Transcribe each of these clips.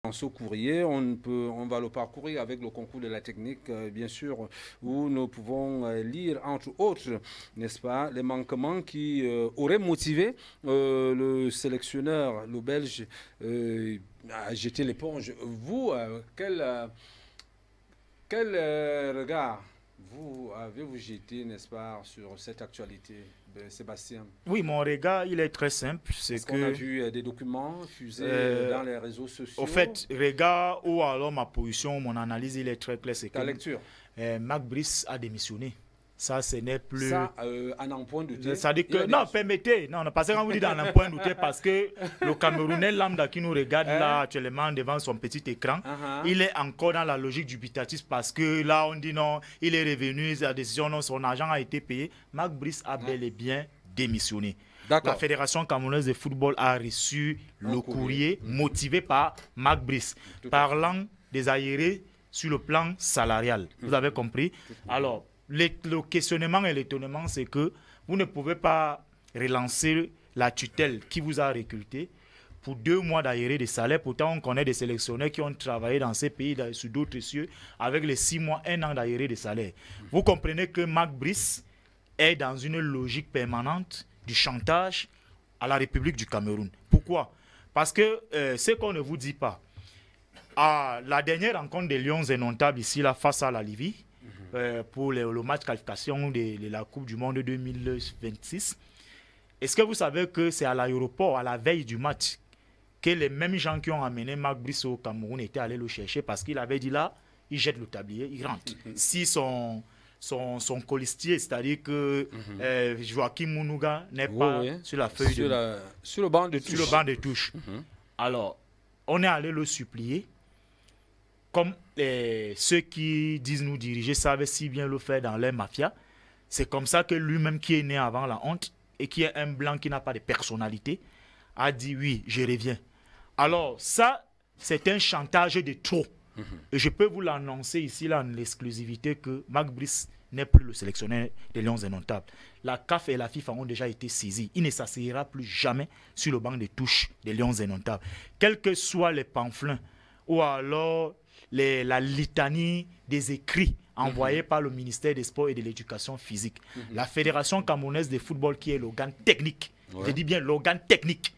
Dans ce courrier, on va le parcourir avec le concours de la technique, bien sûr, où nous pouvons lire, entre autres, n'est-ce pas, les manquements qui auraient motivé le sélectionneur, le Belge, à jeter l'éponge. Vous, quel regard vous avez-vous jeté, n'est-ce pas, sur cette actualité, Sébastien? Oui, mon regard, il est très simple. C'est qu'on a que, vu des documents fusés dans les réseaux sociaux. au fait, regard ou alors ma position, mon analyse, il est très clair. C'est Ta que lecture. Marc Brice a démissionné. Ça, ce n'est plus... Ça, en un point douté. Ça dit que... Non, permettez. Non, parce que quand vous dites en un point douté, parce que le Camerounais lambda qui nous regarde là actuellement devant son petit écran, il est encore dans la logique dubitative parce que là, on dit non, il est revenu, la décision, non, son argent a été payé. Marc Brice a bel et bien démissionné. La Fédération camerounaise de football a reçu le courrier motivé par Marc Brice, parlant des aérés sur le plan salarial. Vous avez compris? Alors, le questionnement et l'étonnement, c'est que vous ne pouvez pas relancer la tutelle qui vous a recruté pour 2 mois d'aérés de salaire. Pourtant, on connaît des sélectionneurs qui ont travaillé dans ces pays, sur d'autres cieux, avec les 6 mois, 1 an d'aérés de salaire. Vous comprenez que Marc Brice est dans une logique permanente du chantage à la République du Cameroun. Pourquoi? Parce que ce qu'on ne vous dit pas, à la dernière rencontre des Lions indomptables ici, là, face à la Libye, pour le match qualification de la Coupe du Monde 2026, est-ce que vous savez que c'est à l'aéroport, à la veille du match, que les mêmes gens qui ont amené Marc Brice au Cameroun étaient allés le chercher parce qu'il avait dit là, il jette le tablier, il rentre. Si son colistier, c'est-à-dire que Joachim Mounouga n'est pas sur la feuille sur le banc de touche. Sur le banc de touche. Alors, on est allé le supplier. Comme ceux qui disent nous diriger savent si bien le faire dans les mafias. C'est comme ça que lui-même qui est né avant la honte et qui est un blanc qui n'a pas de personnalité a dit oui, je reviens. Alors ça, c'est un chantage de trop. Et je peux vous l'annoncer ici là, en exclusivité que Marc Brice n'est plus le sélectionneur des Lions indomptables. La CAF et la FIFA ont déjà été saisis. Il ne s'asseyera plus jamais sur le banc de touche des Lions indomptables. Quels que soient les pamphlets ou alors la litanie des écrits envoyés par le ministère des Sports et de l'Éducation physique. La Fédération camerounaise de football, qui est l'organe technique, je dis bien l'organe technique,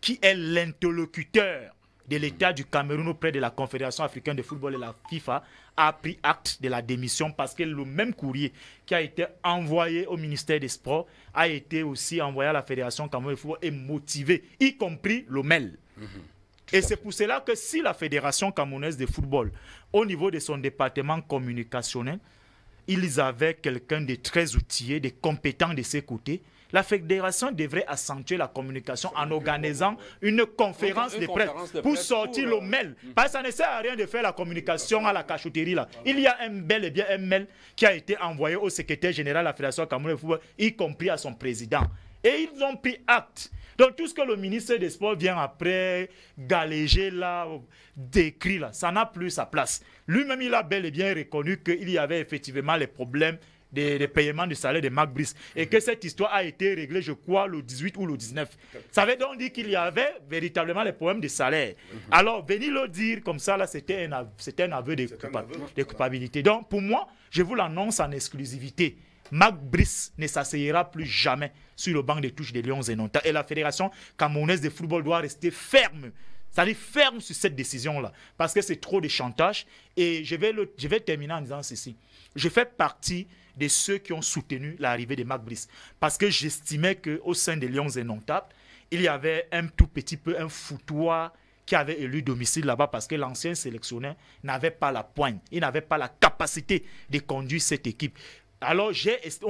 qui est l'interlocuteur de l'État du Cameroun auprès de la Confédération africaine de football et la FIFA, a pris acte de la démission parce que le même courrier qui a été envoyé au ministère des Sports a été aussi envoyé à la Fédération camerounaise de football et motivé, y compris le mail. Et c'est pour cela que si la Fédération camerounaise de football, au niveau de son département communicationnel, ils avaient quelqu'un de très outillé, de compétent de ses côtés, la Fédération devrait accentuer la communication en organisant une conférence de presse pour sortir le mail. Parce que ça ne sert à rien de faire la communication à la cachotterie là. Il y a bel et bien un mail qui a été envoyé au secrétaire général de la Fédération camerounaise de football, y compris à son président. Et ils ont pris acte. Donc tout ce que le ministre des Sports vient après galéger là, décrit là, ça n'a plus sa place. Lui-même, il a bel et bien reconnu qu'il y avait effectivement les problèmes des paiements de salaire de Marc Brice et que cette histoire a été réglée, je crois, le 18 ou le 19. Ça veut donc dire qu'il y avait véritablement les problèmes de salaire. Alors, venir le dire comme ça, là, c'était un aveu de culpabilité. Donc, pour moi, je vous l'annonce en exclusivité. Marc Brice ne s'asseyera plus jamais sur le banc de touche des Lions indomptables. Et la Fédération camerounaise de football doit rester ferme. C'est-à-dire ferme sur cette décision-là. Parce que c'est trop de chantage. Et je vais terminer en disant ceci. Je fais partie de ceux qui ont soutenu l'arrivée de Marc Brice. Parce que j'estimais qu'au sein des Lions indomptables, il y avait un tout petit peu un foutoir qui avait élu domicile là-bas parce que l'ancien sélectionneur n'avait pas la poigne. Il n'avait pas la capacité de conduire cette équipe. Alors,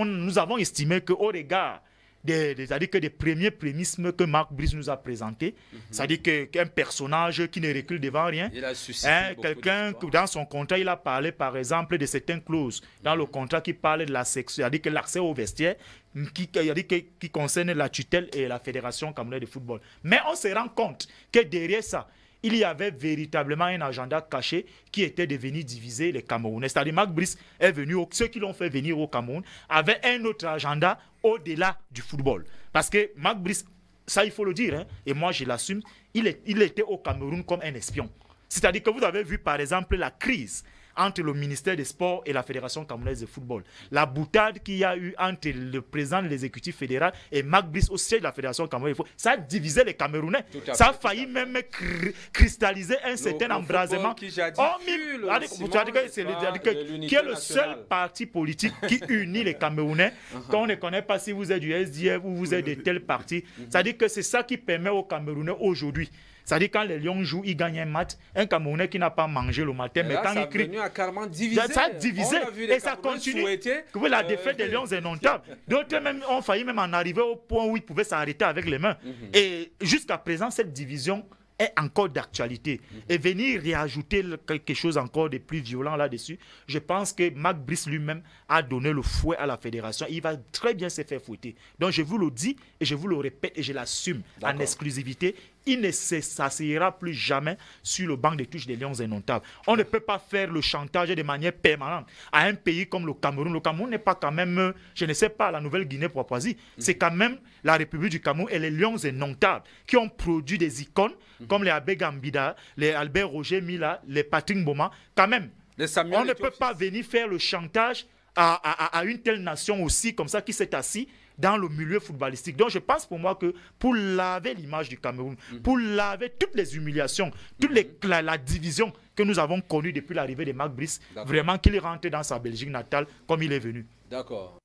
nous avons estimé qu'au regard c'est-à-dire que des premiers prémismes que Marc Brice nous a présentés, c'est-à-dire qu'un personnage qui ne recule devant rien, quelqu'un que dans son contrat, il a parlé par exemple de certaines clauses dans le contrat qui parle de la section, c'est-à-dire que l'accès au vestiaire, qui concerne la tutelle et la Fédération camerounaise de football. Mais on se rend compte que derrière ça, il y avait véritablement un agenda caché qui était de venir diviser les Camerounais. C'est-à-dire Marc Brice est venu, ceux qui l'ont fait venir au Cameroun avaient un autre agenda au-delà du football. Parce que Marc Brice, ça il faut le dire, hein, et moi je l'assume, il était au Cameroun comme un espion. C'est-à-dire que vous avez vu par exemple la crise entre le ministère des Sports et la Fédération camerounaise de football. La boutade qu'il y a eu entre le président de l'exécutif fédéral et Marc Brice au siège de la Fédération camerounaise de football, ça a divisé les Camerounais. Ça a failli même cristalliser un certain embrasement. Qui est le seul parti politique qui unit les Camerounais. Quand on ne connaît pas si vous êtes du SDF ou vous êtes de tel parti. C'est-à-dire que c'est ça qui permet aux Camerounais aujourd'hui. C'est-à-dire quand les Lions jouent, ils gagnent un match. Un Camerounais qui n'a pas mangé le matin, mais quand il crie, ça a divisé et ça continue. La défaite des Lions est notable. D'autres même ont failli même en arriver au point où ils pouvaient s'arrêter avec les mains. Et jusqu'à présent, cette division est encore d'actualité. Et venir réajouter quelque chose encore de plus violent là-dessus, je pense que Marc Brice lui-même a donné le fouet à la fédération. Il va très bien se faire fouetter. Donc je vous le dis et je vous le répète et je l'assume en exclusivité. Il ne s'asseyera plus jamais sur le banc de touche des Lions indomptables. On ne peut pas faire le chantage de manière permanente à un pays comme le Cameroun. Le Cameroun n'est pas quand même, je ne sais pas, la Nouvelle-Guinée-Papouasie. C'est quand même la République du Cameroun et les Lions indomptables qui ont produit des icônes comme les Abbé Gambida, les Albert Roger Mila, les Patrick Mboma. Quand même, on ne peut pas venir faire le chantage à une telle nation aussi, comme ça, qui s'est assis dans le milieu footballistique. Donc je pense pour moi que pour laver l'image du Cameroun, pour laver toutes les humiliations, la division que nous avons connue depuis l'arrivée de Marc Brice, vraiment qu'il rentre dans sa Belgique natale comme il est venu. D'accord.